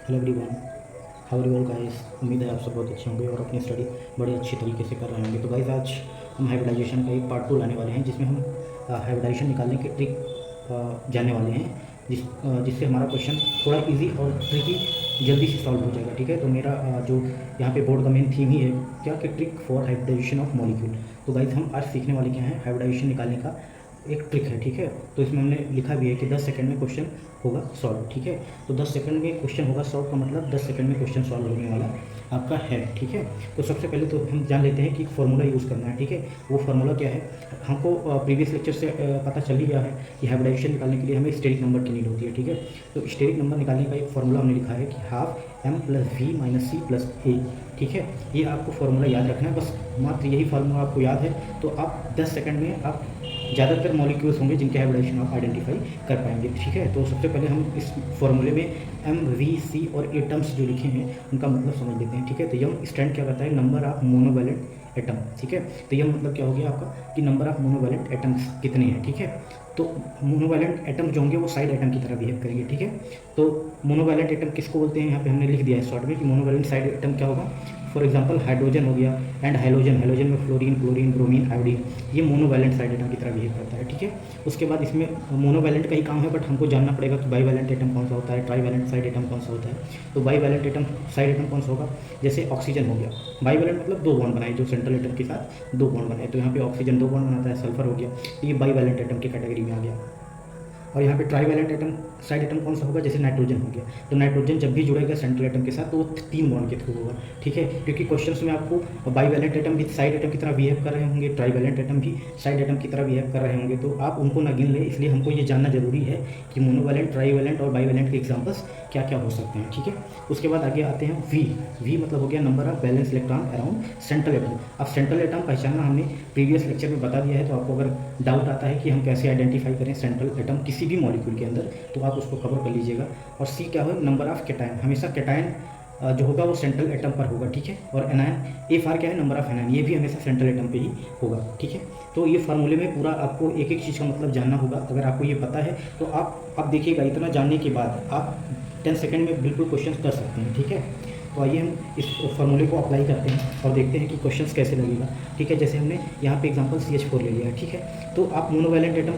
Hello everyone, how are you guys. उम्मीद है आप सब बहुत अच्छे होंगे और अपनी स्टडी बड़े अच्छी तरीके से कर रहे होंगे। तो गाइस आज हम हाइब्रिडाइजेशन का एक पार्ट 2 लाने वाले हैं, जिसमें हम हाइब्रिडाइजेशन निकालने की ट्रिक जानने वाले हैं, जिससे हमारा क्वेश्चन थोड़ा इजी और ट्रिकी जल्दी से सॉल्व हो जाएगा। ठीक है, तो मेरा जो यहाँ पे बोर्ड का मेन थीम ही है क्या कि trick for hybridization of molecule. तो गाइस हम आज सीखने वाले क्या है, हाइब्रिडाइजेशन निकालने का एक ट्रिक है। ठीक है, तो इसमें हमने लिखा भी है कि 10 सेकंड में क्वेश्चन होगा सॉल्व। ठीक है, तो 10 सेकंड में क्वेश्चन होगा सॉल्व का मतलब 10 सेकंड में क्वेश्चन सॉल्व होने वाला आपका है। ठीक है, तो सबसे पहले तो हम जान लेते हैं कि फार्मूला यूज़ करना है। ठीक है, वो फार्मूला क्या है, हमको प्रीवियस लेक्चर से पता चल ही गया है कि हाइब्रिडाइजेशन निकालने के लिए हमें स्टेरिक नंबर की नीड होती है। ठीक है, तो स्टेरिक नंबर निकालने का एक फार्मूला हमने लिखा है कि half M plus V minus C plus A. ठीक है, ये आपको फार्मूला याद रखना है, बस मात्र यही फार्मूला आपको याद है तो आप 10 सेकंड में आप ज़्यादातर मॉलिक्यूल्स होंगे जिनके हाइब्रिडाइजेशन आप आइडेंटिफाई कर पाएंगे। ठीक है, तो सबसे पहले हम इस फॉर्मूले में एम वी सी और ए टर्म्स जो लिखे हैं उनका मतलब समझ लेते हैं। ठीक है, तो यह स्टैंड क्या करता है, नंबर ऑफ मोनोवैलेंट एटम। ठीक है, तो यह मतलब क्या हो गया आपका कि नंबर ऑफ मोनोवैलेंट एटम्स कितने हैं। ठीक है, तो मोनोवैलेंट एटम जो होंगे वो साइड एटम की तरह बिहेव करेंगे। ठीक है, तो मोनोवैलेंट एटम किसको बोलते हैं, यहाँ पे हमने लिख दिया है शॉर्ट में कि मोनोवैलेंट साइड एटम क्या होगा। फॉर एग्जांपल हाइड्रोजन हो गया एंड हैलोजन, हैलोजन में फ्लोरीन, क्लोरीन, ब्रोमीन, आयोडीन, ये मोनोवैलेंट साइड एटम की तरह बिहेव करता है। ठीक है, उसके बाद इसमें मोनोवैलेंट का ही काम है, बट हमको जानना पड़ेगा कि बाईवैलेंट एटम कौन सा होता है, ट्राईवैलेंट साइड एटम कौन सा होता है। तो बाईवैलेंट एटम साइड एटम कौन सा होगा, जैसे ऑक्सीजन हो गया, बाईवैलेंट मतलब दो बॉन्ड बनाए, जो सेंट्रल एटम के साथ दो बॉन्ड बनाए, तो यहाँ पे ऑक्सीजन दो बॉन्ड बनाता है, सल्फर हो गया, तो ये बाईवैलेंट एटम की कैटेगरी में आ गया। और यहाँ पे ट्राईवैलेंट एटम साइड एटम कौन सा होगा, जैसे नाइट्रोजन हो गया, तो नाइट्रोजन जब भी जुड़ेगा सेंट्रल एटम के साथ तो वो 3 बॉन्ड के थ्रू होगा। ठीक है, क्योंकि क्वेश्चंस में आपको बाईवैलेंट एटम भी साइड एटम की तरह बिहेव कर रहे होंगे, ट्राईवैलेंट एटम भी साइड एटम की तरह बिहेव कर रहे होंगे, तो आप उनको ना गिन लें। इसलिए हमको ये जानना जरूरी है कि मोनोवैलेंट, ट्राईवैलेंट और बाईवैलेंट के एग्जाम्पल्स क्या क्या हो सकते हैं। ठीक है, उसके बाद आगे आते हैं वी। वी मतलब हो गया number of balance electron around central atom. अब सेंट्रल एटम पहचानना हमने प्रीवियस लेक्चर में बता दिया है, तो आपको अगर डाउट आता है कि हम कैसे आइडेंटिफाई करें सेंट्रल एटम किसी भी मॉलिक्यूल के अंदर, तो आप उसको कवर कर लीजिएगा। और सी क्या है, नंबर ऑफ कैटायन, हमेशा कैटायन जो होगा वो सेंट्रल एटम पर होगा। ठीक है, और एनायन, एफ आर क्या है, नंबर ऑफ एनायन, ये भी हमेशा सेंट्रल एटम पे ही होगा। ठीक है, तो ये फार्मूले में पूरा आपको एक एक चीज़ का मतलब जानना होगा। अगर आपको ये पता है तो आप देखिएगा, इतना जानने के बाद आप 10 सेकंड में बिल्कुल क्वेश्चन कर सकते हैं। ठीक है, तो आइए हम इस फार्मूले को अप्लाई करते हैं और देखते हैं कि क्वेश्चंस कैसे लगेगा। ठीक है, जैसे हमने यहाँ पे एग्जांपल CH4 ले लिया है। ठीक है, तो आप मोनोवैलेंट एटम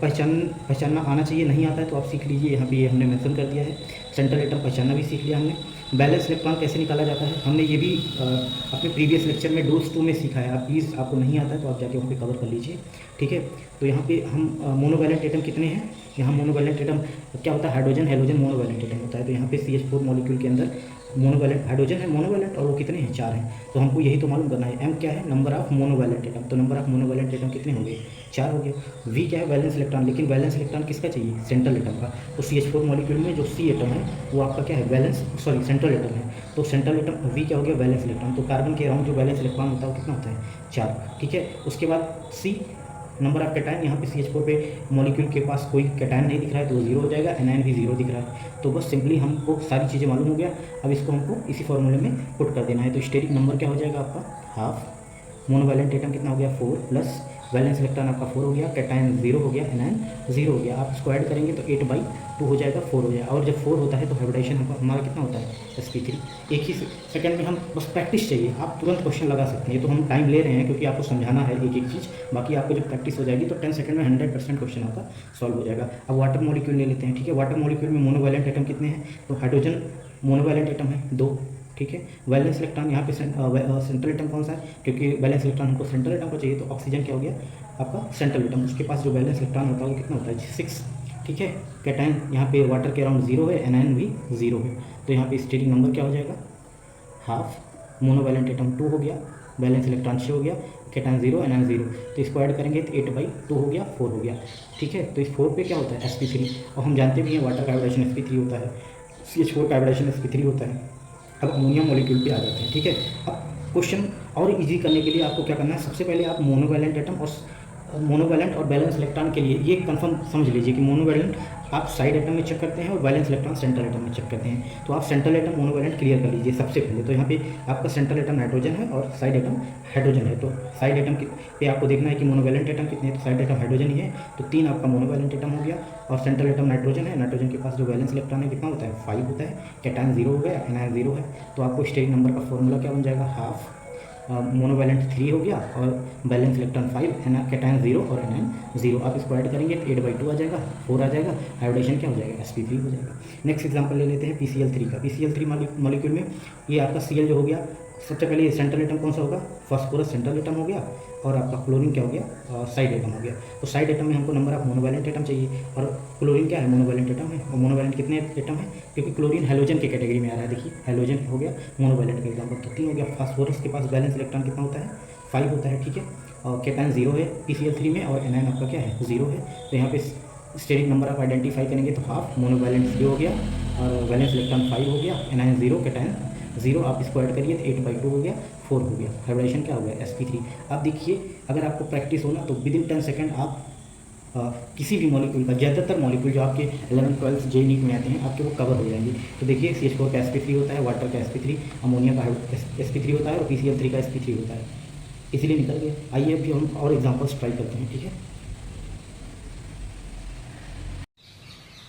पहचानना आना चाहिए, नहीं आता है तो आप सीख लीजिए, यहाँ पे ये हमने मेंशन कर दिया है। सेंट्रल एटम पहचानना भी सीख लिया हमने। बैलेंस इलेक्ट्रॉन कैसे निकाला जाता है, हमने ये भी अपने प्रीवियस लेक्चर में डोज 2 में सीखा है। आप प्लीज़, आपको नहीं आता है तो आप जाके वहाँ पे कवर कर लीजिए। ठीक है, तो यहाँ पे हम मोनोवैलेंट एटम कितने हैं, यहाँ मोनोवैलेंट एटम क्या होता है, हाइड्रोजन, हैलोजन मोनोवैलेंट एटम होता है। तो यहाँ पे CH4 मॉलिक्यूल के अंदर मोनोवैलेंट हाइड्रोजन है मोनोवैलेंट, और वो कितने हैं, 4 हैं। तो हमको यही तो मालूम करना है। एम क्या है, नंबर ऑफ मोनोवैलेंट एटम, तो नंबर ऑफ मोनोवैलेंट एटम कितने हो गए, 4 हो गए। वी क्या है, वैलेंस इलेक्ट्रॉन, लेकिन वैलेंस इलेक्ट्रॉन किसका चाहिए, सेंट्रल एटम का। तो CH4 मॉलिक्यूल में जो C एटम है वो आपका क्या है, वैलेंस सॉरी सेंट्रल एटम है। तो सेंट्रल एटम वी क्या हो गया, वैलेंस इलेक्ट्रॉन। तो कार्बन के अराउंड जो वैलेंस इलेक्ट्रॉन होता है वो कितना होता है, 4। ठीक है, उसके बाद सी नंबर ऑफ कैटायन, यहाँ पे CH4 पे मॉलिक्यूल के पास कोई कैटायन नहीं दिख रहा है तो वो 0 हो जाएगा, एनायन भी 0 दिख रहा है। तो बस सिंपली हमको सारी चीज़ें मालूम हो गया। अब इसको हमको इसी फॉर्मूले में पुट कर देना है। तो स्टेरिक नंबर क्या हो जाएगा आपका, हाफ, मोनोवैलेंट एटम कितना हो गया 4, प्लस वैलेंस इलेक्ट्रॉन आपका 4 हो गया, कैटायन 0 हो गया, एनायन 0 हो गया। आप इसको ऐड करेंगे तो 8/2 हो जाएगा, 4 हो जाएगा। और जब 4 होता है तो हाइब्रिडाइजेशन हमारा कितना होता है, sp3। एक ही सेकंड में हम बस प्रैक्टिस चाहिए, आप तुरंत क्वेश्चन लगा सकते हैं। तो हम टाइम ले रहे हैं क्योंकि आपको समझाना है एक एक चीज़। बाकी आपको जब प्रैक्टिस हो जाएगी तो 10 सेकंड में 100% क्वेश्चन आपका सॉल्व हो जाएगा। अब वाटर मॉलिक्यूल ले लेते हैं। ठीक है, वाटर मॉलिक्यूल में मोनोवैलेंट एटम कितने हैं, तो हाइड्रोजन मोनोवैलेंट एटम है 2। ठीक है, वैलेंस इलेक्ट्रॉन यहाँ पे सेंट्रल एटम कौन सा है, क्योंकि वैलेंस इलेक्ट्रॉन हमको सेंट्रल एटम को चाहिए, तो ऑक्सीजन क्या हो गया आपका सेंट्रल एटम, उसके पास जो वैलेंस इलेक्ट्रॉन होता है वो कितना होता है, 6। ठीक है, कैटायन यहाँ पे वाटर के अराउंड 0 है, एनायन भी 0 है। तो यहाँ पे स्टेरिक नंबर क्या हो जाएगा, हाफ, मोनोवैलेंट एटम 2 हो गया, बैलेंस इलेक्ट्रॉन 6 हो गया, कैटायन 0, एनायन 0। तो इसको ऐड करेंगे तो 8/2 हो गया, 4 हो गया। ठीक है, तो इस 4 पे क्या होता है, sp3। और हम जानते भी हैं वाटर का हाइब्रिडाइजेशन sp3 होता है, CH4 का हाइब्रिडाइजेशन sp3 होता है। अब अमोनिया मॉलिक्यूल पे आ जाते हैं। ठीक है, अब क्वेश्चन और इजी करने के लिए आपको क्या करना है, सबसे पहले आप मोनोवैलेंट एटम और बैलेंस इलेक्ट्रॉन के लिए ये कंफर्म समझ लीजिए कि मोनोवैलेंट आप साइड एटम में चेक करते हैं और वैलेंस इलेक्ट्रॉन सेंट्रल एटम में चेक करते हैं। तो आप सेंट्रल एटम मोनोवैलेंट क्लियर कर लीजिए सबसे पहले। तो यहाँ पे आपका सेंट्रल एटम नाइट्रोजन है और साइड एटम हाइड्रोजन है। तो साइड एटम पे आपको देखना है कि मोनोवैलेंट एटम कितने हैं, तो साइड एटम हाइड्रोजन ही है, तो 3 आपका मोनोवैलेंट एटम हो गया। और सेंट्रल एटम नाइट्रोजन है, नाइट्रोजन के पास जो वैलेंस इलेक्ट्रॉन है कितना होता है, 5 होता है। कैटायन 0 हो गया, एनायन 0 है। तो आपको स्टेरिक नंबर का फॉर्मूला क्या बन जाएगा, हाफ मोनोवैलेंट 3 हो गया और बैलेंस इलेक्ट्रॉन 5, कैटायन 0 और एनायन 0। आप इसको ऐड करेंगे तो 8/2 आ जाएगा, 4 आ जाएगा, हाइब्रिडेशन क्या हो जाएगा, sp3 हो जाएगा। नेक्स्ट एग्जांपल ले लेते हैं PCl3 का। PCl3 मॉलिक्यूल में ये आपका Cl जो हो गया, सबसे पहले सेंट्रल एटम कौन सा होगा, फॉस्फोरस सेंट्रल एटम हो गया, और आपका क्लोरीन क्या हो गया, साइड एटम हो गया। तो साइड एटम में हमको नंबर ऑफ मोनोवैलेंट एटम चाहिए, और क्लोरीन क्या है, मोनोवैलेंट एटम है। और मोनोवैलेंट कितने एटम है, क्योंकि क्लोरीन हेलोजन की कैटेगरी में आ रहा है। देखिए हेलोजन हो गया मोनोवैलेंट का एग्जाम्पल, तो 3 हो गया। फास्फोरस के पास बैलेंस इलेक्ट्रॉन कितना होता है, 5 होता है, ठीक है। और कैटायन 0 है PCl3 में, और एनायन आपका क्या है, 0 है। तो यहाँ पे स्टेरिक नंबर आप आइडेंटिफाई करेंगे तो हाफ, मोनोवैलेंट 0 हो गया, और वैलेंस इलेक्ट्रॉन 5 हो गया, एनायन 0, कैटायन 0। आप इसको ऐड करिए तो 8/2 हो गया, 4 हो गया, हाइब्रिडेशन क्या हो गया, sp3। अब देखिए अगर आपको प्रैक्टिस हो ना तो विद इन 10 सेकेंड आप किसी भी मॉलिक्यूल का, ज़्यादातर मॉलिक्यूल जो आपके 11th 12th जे नीट में आते हैं आपके वो कवर हो जाएंगे। तो देखिए CH4 का sp3 होता है, वाटर का sp3, अमोनिया का sp3 होता है, और PCl3 का sp3 होता है, इसीलिए निकल गए। आइए अभी हम और एग्जांपल्स ट्राई करते हैं, ठीक है।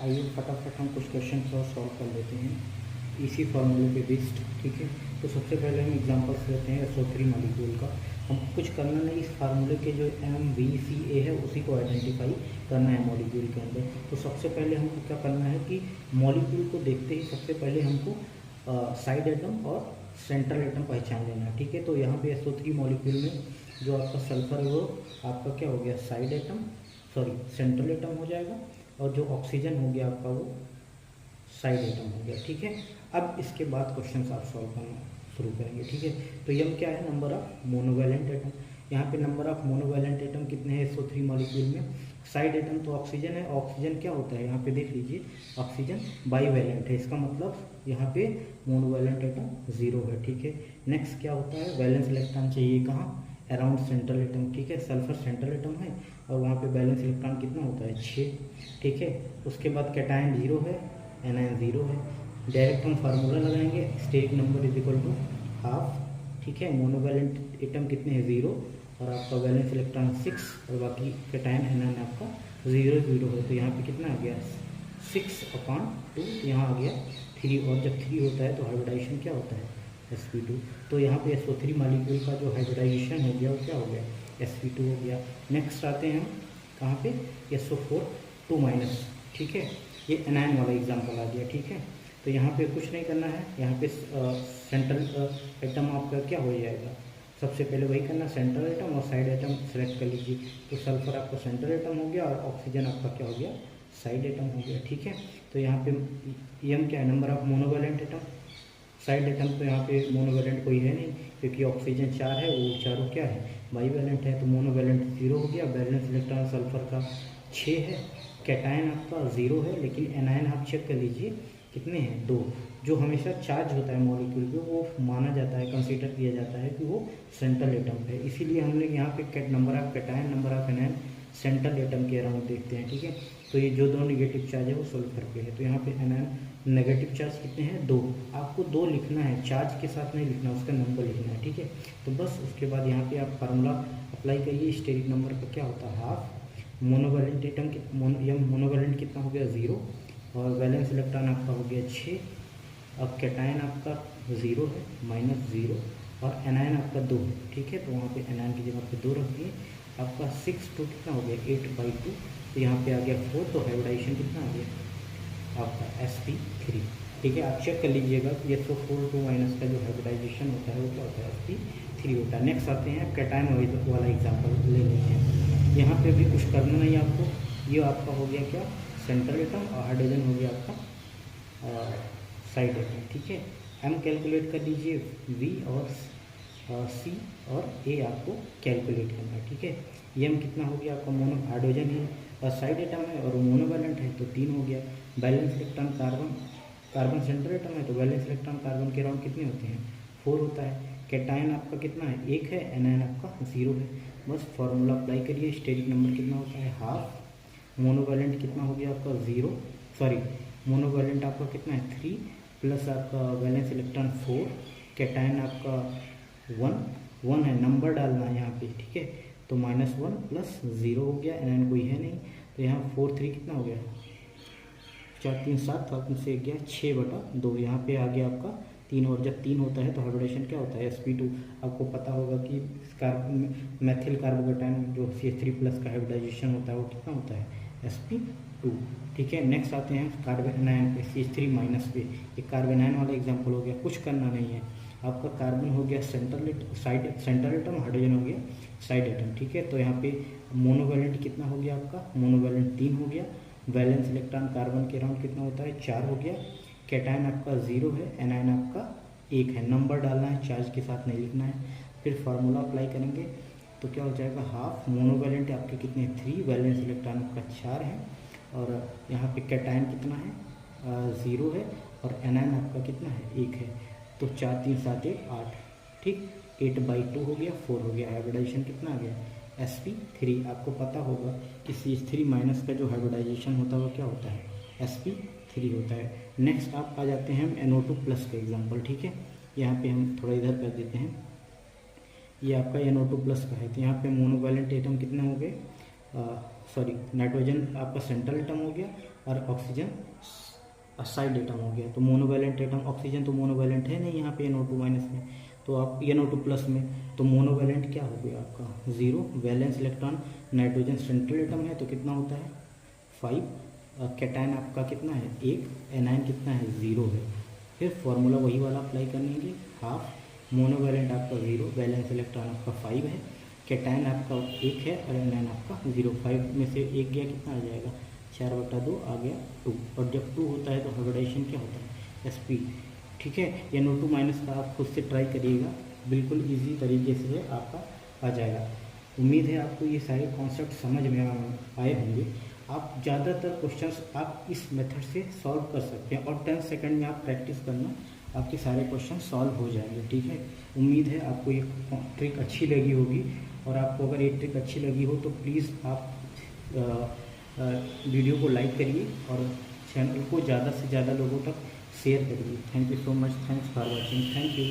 आइए फटाफट हम कुछ क्वेश्चन और सॉल्व कर लेते हैं इसी फार्मूले पे बेस्ड, ठीक है। तो सबसे पहले हम एग्जांपल्स लेते हैं SO3 मॉलिक्यूल का। हम कुछ करना नहीं, इस फार्मूले के जो MVCA है उसी को आइडेंटिफाई करना है मॉलिक्यूल के अंदर। तो सबसे पहले हमको क्या करना है कि मॉलिक्यूल को देखते ही सबसे पहले हमको साइड एटम और सेंट्रल एटम पहचान लेना है, ठीक है। तो यहाँ पे SO3 मॉलिक्यूल में जो आपका सल्फर है वो आपका क्या हो गया, side atom, sorry central atom हो जाएगा, और जो ऑक्सीजन हो गया आपका वो साइड एटम हो गया, ठीक है। अब इसके बाद क्वेश्चन आप सॉल्व करना शुरू करेंगे, ठीक है। तो यम क्या है, नंबर ऑफ मोनोवैलेंट एटम। यहाँ पे नंबर ऑफ मोनोवैलेंट एटम कितने हैं SO3 मॉलिक्यूल में। साइड एटम तो ऑक्सीजन है, ऑक्सीजन क्या होता है, यहाँ पे देख लीजिए ऑक्सीजन बाईवैलेंट है, इसका मतलब यहाँ पे मोनोवैलेंट एटम 0 है, ठीक है। नेक्स्ट क्या होता है, वैलेंस इलेक्ट्रॉन चाहिए कहाँ, अराउंड सेंट्रल एटम, ठीक है। सल्फर सेंट्रल एटम है और वहाँ पे बैलेंस इलेक्ट्रॉन कितना होता है, 6, ठीक है। उसके बाद कैटायन 0 है, एनायन 0 है। डायरेक्ट हम फार्मूला लगाएंगे, steric number is equal to half, ठीक है। मोनोवैलेंट एटम कितने हैं, 0, और आपका वैलेंस इलेक्ट्रॉन 6, और बाकी कैटायन एनायन आपका 0 0 है। तो यहाँ पे कितना आ गया, 6/2, यहाँ आ गया 3, और जब 3 होता है तो हाइब्रिडाइजेशन क्या होता है, sp2। तो यहाँ पे SO3 मॉलिक्यूल का जो हाइब्रिडाइजेशन हो गया वो क्या हो गया, sp2 हो गया। नेक्स्ट आते हैं हम कहाँ पे, SO4 2-, ठीक है। ये एनायन वाला एग्जांपल आ गया, ठीक है। तो यहाँ पे कुछ नहीं करना है, यहाँ पे सेंट्रल एटम आपका क्या हो जाएगा, सबसे पहले वही करना, सेंट्रल एटम और साइड एटम सेलेक्ट कर लीजिए। तो सल्फर आपका सेंट्रल एटम हो गया और ऑक्सीजन आपका क्या हो गया, साइड एटम हो गया, ठीक है। तो यहाँ पे एम क्या है, number of monovalent atom. Side atom तो यहाँ पे मोनोवैलेंट कोई है नहीं, क्योंकि ऑक्सीजन 4 है, वो चारों क्या है, बाईवैलेंट है। तो मोनोवैलेंट 0 हो गया, बैलेंस इलेक्ट्रॉन सल्फर का 6 है, कैटायन आपका 0 है, लेकिन एनायन आप चेक कर लीजिए कितने हैं, 2। जो हमेशा चार्ज होता है मॉलिक्यूल पे वो माना जाता है, कंसीडर किया जाता है कि वो सेंट्रल एटम है, इसीलिए हमने यहाँ पे number of cation, number of anion central atom के अराउंड देखते हैं, ठीक है। तो ये जो 2 निगेटिव चार्ज है वो सल्फर पे है, तो यहाँ पे एनायन नेगेटिव चार्ज कितने हैं, 2। आपको 2 लिखना है, चार्ज के साथ नहीं लिखना, उसका नंबर लिखना है, ठीक है। तो बस उसके बाद यहाँ पे आप फार्मूला अप्लाई करिए, स्टेरिक नंबर का क्या होता है, हाफ। मोनोवैलेंट एटम मोनोवैलेंट कितना हो गया, 0, और वैलेंस इलेक्ट्रॉन आपका हो गया 6। अब कैटायन आपका 0 है, -0, और एनायन आपका 2, ठीक है। तो वहाँ पे एनायन की जगह पे 2 रख दिए, आपका 6 2 कितना हो गया, 8/2। तो यहाँ पे आ गया 4, तो हाइब्रिडाइजेशन कितना आ गया आपका sp3, ठीक है। आप चेक कर लीजिएगा कि SO4 2- का जो हाइब्रिडाइजेशन होता है वो क्या होता है, sp3 होता है। नेक्स्ट आते हैं कैटायन वाला एग्जाम्पल ले लेते हैं। यहाँ पे भी कुछ करना नहीं आपको, ये आपका हो गया क्या, सेंट्रल एटम, और हाइड्रोजन हो गया आपका साइड एटम, ठीक है। m कैलकुलेट कर लीजिए, v और c और a आपको कैलकुलेट करना है, ठीक है। m कितना हो गया आपका, मोनो हाइड्रोजन है और साइड एटम है और मोनोवैलेंट है, तो 3 हो गया। Balance electron carbon central atom है, तो बैलेंस इलेक्ट्रॉन कार्बन के अराउंड कितने होते हैं, 4 होता है। कैटायन आपका कितना है, 1 है, एनायन आपका 0 है। बस फार्मूला अप्लाई करिए, स्टेरिक नंबर कितना होता है, हाफ। मोनोवैलेंट कितना हो गया आपका, 0, सॉरी मोनोवैलेंट आपका कितना है 3 प्लस आपका वैलेंस इलेक्ट्रॉन 4, कैटायन आपका 1 है, नंबर डालना है यहाँ पे, ठीक है। तो -1 प्लस 0 हो गया, एन कोई है नहीं, तो यहाँ 4 3 कितना हो गया 4 3 7, 7 से 1 गया 6/2, यहाँ पे आ गया आपका 3, और जब 3 होता है तो हाइब्रिडेशन क्या होता है sp2। आपको पता होगा कि मेथिल कार्बोकेटायन जो CH3+ का हाइब्रिडाइजेशन होता है वो कितना होता है sp2, ठीक है। नेक्स्ट आते हैं कार्बोनाइन पे, CH3- पे, एक कार्बोनाइन वाला एग्जाम्पल हो गया, कुछ करना नहीं है। आपका कार्बन हो गया सेंट्रल एटम, हाइड्रोजन हो गया साइड एटम, ठीक है। तो यहाँ पे मोनोवैलेंट कितना हो गया आपका, मोनोवैलेंट 3 हो गया, वैलेंस इलेक्ट्रॉन कार्बन के अराउंड कितना होता है 4 हो गया, कैटायन आपका 0 है, एनायन आपका 1 है, नंबर डालना है, चार्ज के साथ नहीं लिखना है। फिर फार्मूला अप्लाई करेंगे तो क्या हो जाएगा, हाफ मोनोवैलेंट आपके कितने 3, वैलेंस इलेक्ट्रॉन आपका 4 है, और यहाँ पे कैटायन कितना है 0 है, और एनायन आपका कितना है 1 है। तो 4 3 7 1 8, ठीक, 8/2 हो गया, 4 हो गया। हाइब्रिडाइजेशन कितना आ गया sp3। आपको पता होगा कि CH3- का जो हाइब्रिडाइजेशन होता है वो क्या होता है sp3 होता है। नेक्स्ट आप आ जाते हैं NO2+ का एग्जांपल, ठीक है। यहाँ पे हम थोड़ा इधर कर देते हैं, ये आपका NO2+ का है। तो यहाँ पे मोनोवैलेंट एटम कितने हो गए, सॉरी नाइट्रोजन आपका सेंट्रल एटम हो गया, और ऑक्सीजन साइड एटम हो गया। तो मोनोवैलेंट एटम, ऑक्सीजन तो मोनोवैलेंट है नहीं यहाँ पे NO2- में, तो आप NO2+ में, तो मोनोवैलेंट क्या हो गया आपका 0, valence electron nitrogen central atom है तो कितना होता है 5, कैटायन आपका कितना है 1, एनायन कितना है 0 है। फिर फॉर्मूला वही वाला अप्लाई करनेंगे, हाफ मोनोवैलेंट आपका 0, वैलेंस इलेक्ट्रॉन आपका 5 है, कैटायन आपका 1 है, और एनायन आपका 0। 5 में से 1 गया कितना आ जाएगा 4/2 आ गया 2, और जब 2 होता है तो हाइब्रिडाइजेशन क्या होता है sp, ठीक है। NO2- का आप खुद से ट्राई करिएगा, बिल्कुल इजी तरीके से आपका आ जाएगा। उम्मीद है आपको ये सारे कॉन्सेप्ट समझ में आए होंगे। आप ज़्यादातर क्वेश्चंस आप इस मेथड से सॉल्व कर सकते हैं, और 10 सेकंड में आप प्रैक्टिस करना, आपके सारे क्वेश्चन सॉल्व हो जाएंगे, ठीक है। उम्मीद है आपको ये ट्रिक अच्छी लगी होगी, और आपको अगर ये ट्रिक अच्छी लगी हो तो प्लीज़ आप वीडियो को लाइक करिए, और चैनल को ज़्यादा से ज़्यादा लोगों तक शेयर करिए। Thank you so much, thanks for watching, thank you.